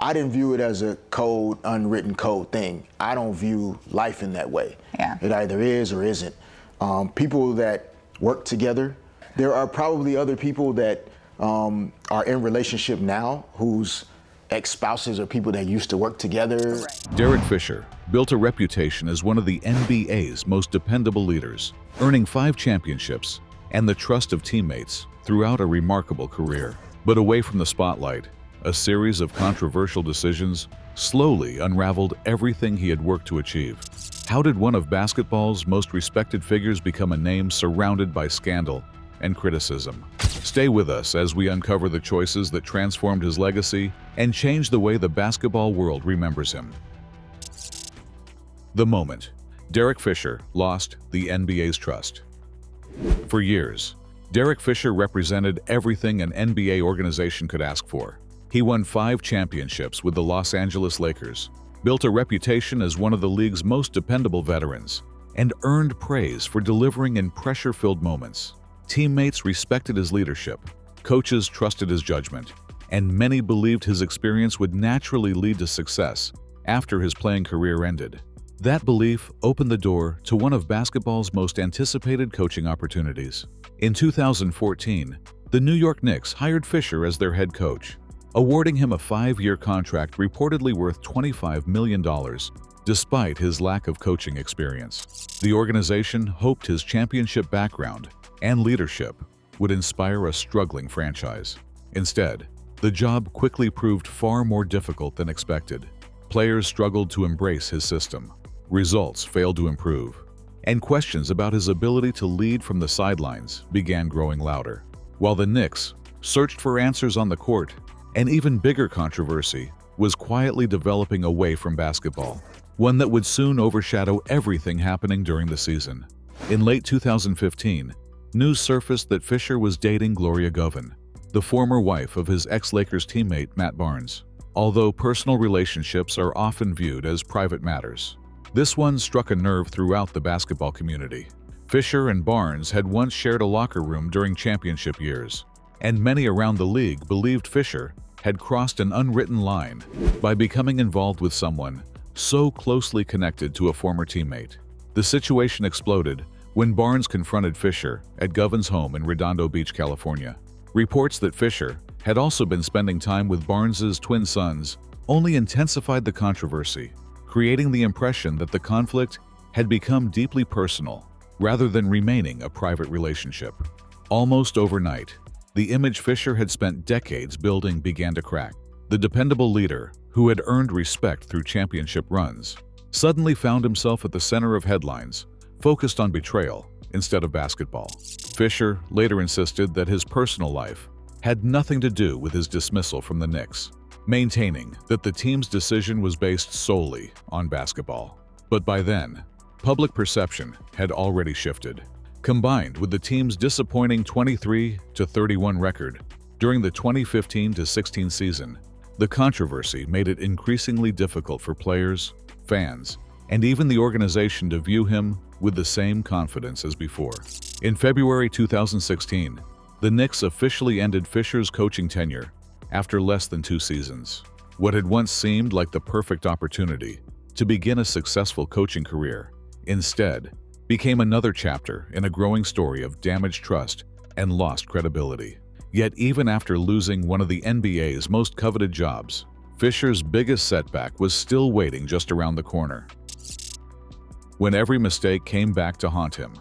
I didn't view it as a code, unwritten code thing. I don't view life in that way. Yeah. It either is or isn't. People that work together, there are probably other people that are in relationship now whose ex-spouses or people that used to work together. Right. Derek Fisher built a reputation as one of the NBA's most dependable leaders, earning 5 championships and the trust of teammates throughout a remarkable career. But away from the spotlight, a series of controversial decisions slowly unraveled everything he had worked to achieve. How did one of basketball's most respected figures become a name surrounded by scandal and criticism? Stay with us as we uncover the choices that transformed his legacy and changed the way the basketball world remembers him. The moment Derek Fisher lost the NBA's trust. For years, Derek Fisher represented everything an NBA organization could ask for. He won 5 championships with the Los Angeles Lakers, built a reputation as one of the league's most dependable veterans, and earned praise for delivering in pressure-filled moments. Teammates respected his leadership, coaches trusted his judgment, and many believed his experience would naturally lead to success after his playing career ended. That belief opened the door to one of basketball's most anticipated coaching opportunities. In 2014, the New York Knicks hired Fisher as their head coach, awarding him a 5-year contract reportedly worth $25 million, despite his lack of coaching experience. The organization hoped his championship background and leadership would inspire a struggling franchise. Instead, the job quickly proved far more difficult than expected. Players struggled to embrace his system, results failed to improve, and questions about his ability to lead from the sidelines began growing louder. While the Knicks searched for answers on the court, an even bigger controversy was quietly developing away from basketball, one that would soon overshadow everything happening during the season. In late 2015, news surfaced that Fisher was dating Gloria Govan, the former wife of his ex-Lakers teammate Matt Barnes. Although personal relationships are often viewed as private matters, this one struck a nerve throughout the basketball community. Fisher and Barnes had once shared a locker room during championship years, and many around the league believed Fisher had crossed an unwritten line by becoming involved with someone so closely connected to a former teammate. The situation exploded when Barnes confronted Fisher at Govan's home in Redondo Beach, California. Reports that Fisher had also been spending time with Barnes's twin sons only intensified the controversy, creating the impression that the conflict had become deeply personal rather than remaining a private relationship. Almost overnight, the image Fisher had spent decades building began to crack. The dependable leader, who had earned respect through championship runs, suddenly found himself at the center of headlines, focused on betrayal instead of basketball. Fisher later insisted that his personal life had nothing to do with his dismissal from the Knicks, maintaining that the team's decision was based solely on basketball. But by then, public perception had already shifted. Combined with the team's disappointing 23-31 record during the 2015-16 season, the controversy made it increasingly difficult for players, fans, and even the organization to view him with the same confidence as before. In February 2016, the Knicks officially ended Fisher's coaching tenure after less than 2 seasons. What had once seemed like the perfect opportunity to begin a successful coaching career, instead, became another chapter in a growing story of damaged trust and lost credibility. Yet even after losing one of the NBA's most coveted jobs, Fisher's biggest setback was still waiting just around the corner, when every mistake came back to haunt him.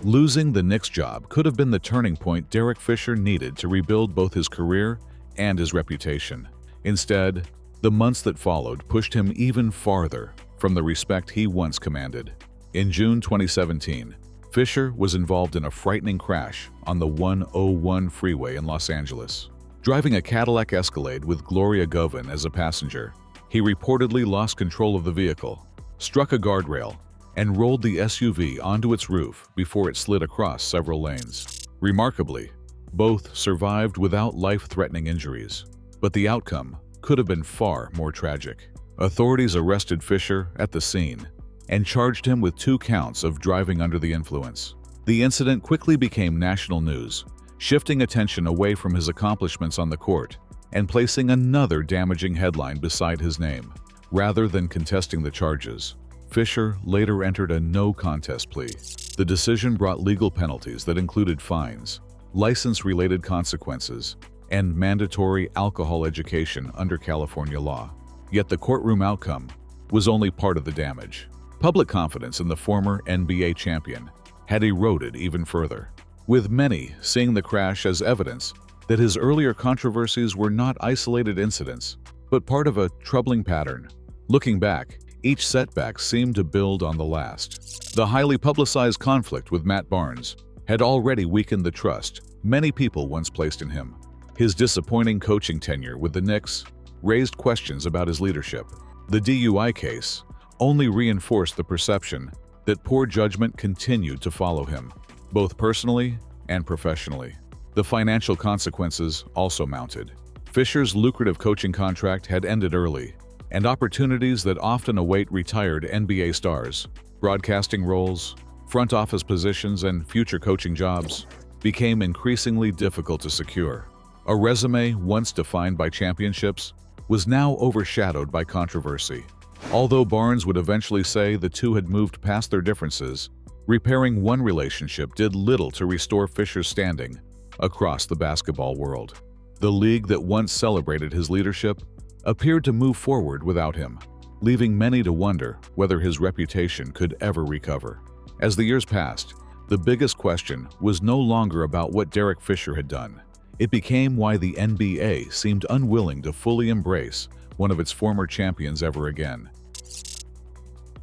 Losing the Knicks job could have been the turning point Derek Fisher needed to rebuild both his career and his reputation. Instead, the months that followed pushed him even farther from the respect he once commanded. In June 2017, Fisher was involved in a frightening crash on the 101 freeway in Los Angeles. Driving a Cadillac Escalade with Gloria Govan as a passenger, he reportedly lost control of the vehicle, struck a guardrail, and rolled the SUV onto its roof before it slid across several lanes. Remarkably, both survived without life-threatening injuries, but the outcome could have been far more tragic. Authorities arrested Fisher at the scene and charged him with 2 counts of driving under the influence. The incident quickly became national news, shifting attention away from his accomplishments on the court and placing another damaging headline beside his name. Rather than contesting the charges, Fisher later entered a no-contest plea. The decision brought legal penalties that included fines, license-related consequences, and mandatory alcohol education under California law. Yet the courtroom outcome was only part of the damage. Public confidence in the former NBA champion had eroded even further, with many seeing the crash as evidence that his earlier controversies were not isolated incidents, but part of a troubling pattern. Looking back, each setback seemed to build on the last. The highly publicized conflict with Matt Barnes had already weakened the trust many people once placed in him. His disappointing coaching tenure with the Knicks raised questions about his leadership. The DUI case only reinforced the perception that poor judgment continued to follow him, both personally and professionally. The financial consequences also mounted. Fisher's lucrative coaching contract had ended early, and opportunities that often await retired NBA stars, broadcasting roles, front office positions, and future coaching jobs, became increasingly difficult to secure. A resume once defined by championships was now overshadowed by controversy. Although Barnes would eventually say the two had moved past their differences, repairing one relationship did little to restore Fisher's standing across the basketball world. The league that once celebrated his leadership appeared to move forward without him, leaving many to wonder whether his reputation could ever recover. As the years passed, the biggest question was no longer about what Derek Fisher had done. It became why the NBA seemed unwilling to fully embrace one of its former champions ever again.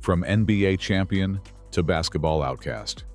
From NBA champion to basketball outcast.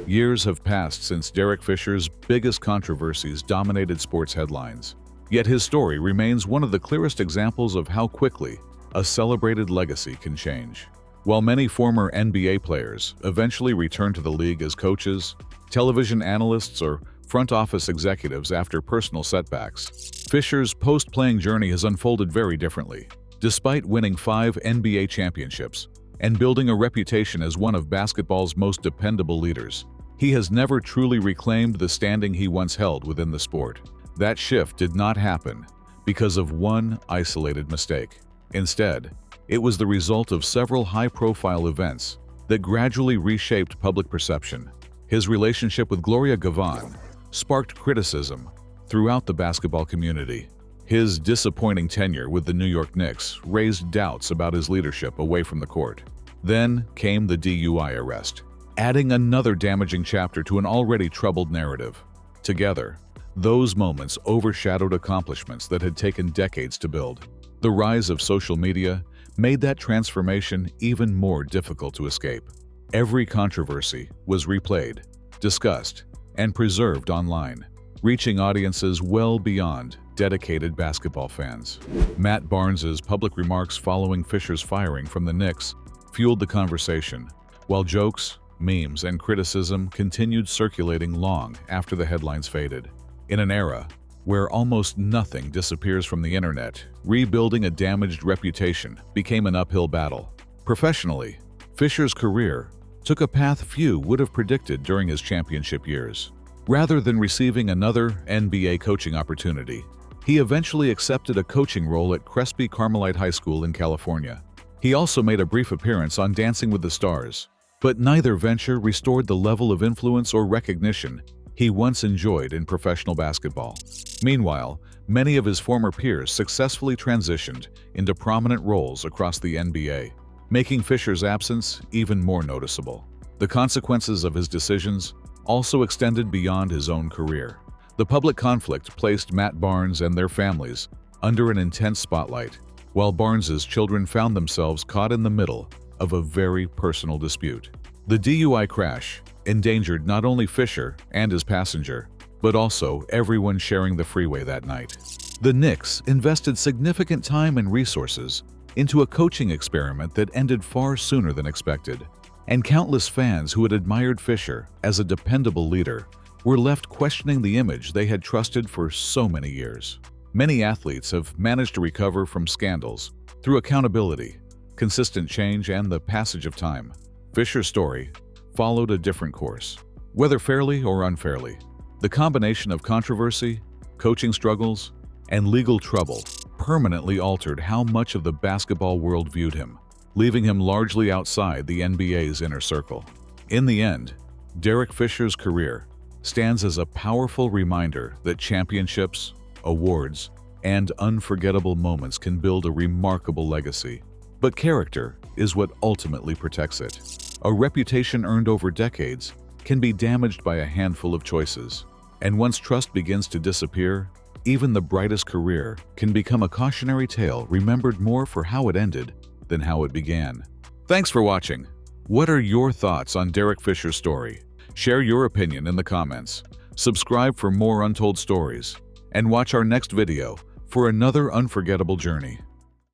Years have passed since Derek Fisher's biggest controversies dominated sports headlines. Yet his story remains one of the clearest examples of how quickly a celebrated legacy can change. While many former NBA players eventually returned to the league as coaches, television analysts, or front office executives after personal setbacks, Fisher's post-playing journey has unfolded very differently. Despite winning 5 NBA championships and building a reputation as one of basketball's most dependable leaders, he has never truly reclaimed the standing he once held within the sport. That shift did not happen because of one isolated mistake. Instead, it was the result of several high-profile events that gradually reshaped public perception. His relationship with Gloria Gavan sparked criticism throughout the basketball community. His disappointing tenure with the New York Knicks raised doubts about his leadership away from the court. Then came the DUI arrest, adding another damaging chapter to an already troubled narrative. Together, those moments overshadowed accomplishments that had taken decades to build. The rise of social media made that transformation even more difficult to escape. Every controversy was replayed, discussed, and preserved online, reaching audiences well beyond dedicated basketball fans. Matt Barnes's public remarks following Fisher's firing from the Knicks fueled the conversation, while jokes, memes, and criticism continued circulating long after the headlines faded. In an era where almost nothing disappears from the internet, rebuilding a damaged reputation became an uphill battle. Professionally, Fisher's career took a path few would have predicted during his championship years. Rather than receiving another NBA coaching opportunity, he eventually accepted a coaching role at Crespi Carmelite High School in California. He also made a brief appearance on Dancing with the Stars, but neither venture restored the level of influence or recognition he once enjoyed in professional basketball. Meanwhile, many of his former peers successfully transitioned into prominent roles across the NBA, making Fisher's absence even more noticeable. The consequences of his decisions also extended beyond his own career. The public conflict placed Matt Barnes and their families under an intense spotlight, while Barnes's children found themselves caught in the middle of a very personal dispute. The DUI crash endangered not only Fisher and his passenger, but also everyone sharing the freeway that night. The Knicks invested significant time and resources into a coaching experiment that ended far sooner than expected, and countless fans who had admired Fisher as a dependable leader were left questioning the image they had trusted for so many years. Many athletes have managed to recover from scandals through accountability, consistent change, and the passage of time. Fisher's story followed a different course. Whether fairly or unfairly, the combination of controversy, coaching struggles, and legal trouble permanently altered how much of the basketball world viewed him, leaving him largely outside the NBA's inner circle. In the end, Derek Fisher's career stands as a powerful reminder that championships, awards, and unforgettable moments can build a remarkable legacy. But character is what ultimately protects it. A reputation earned over decades can be damaged by a handful of choices. And once trust begins to disappear, even the brightest career can become a cautionary tale remembered more for how it ended than how it began. Thanks for watching. What are your thoughts on Derek Fisher's story? Share your opinion in the comments. Subscribe for more untold stories, and watch our next video for another unforgettable journey.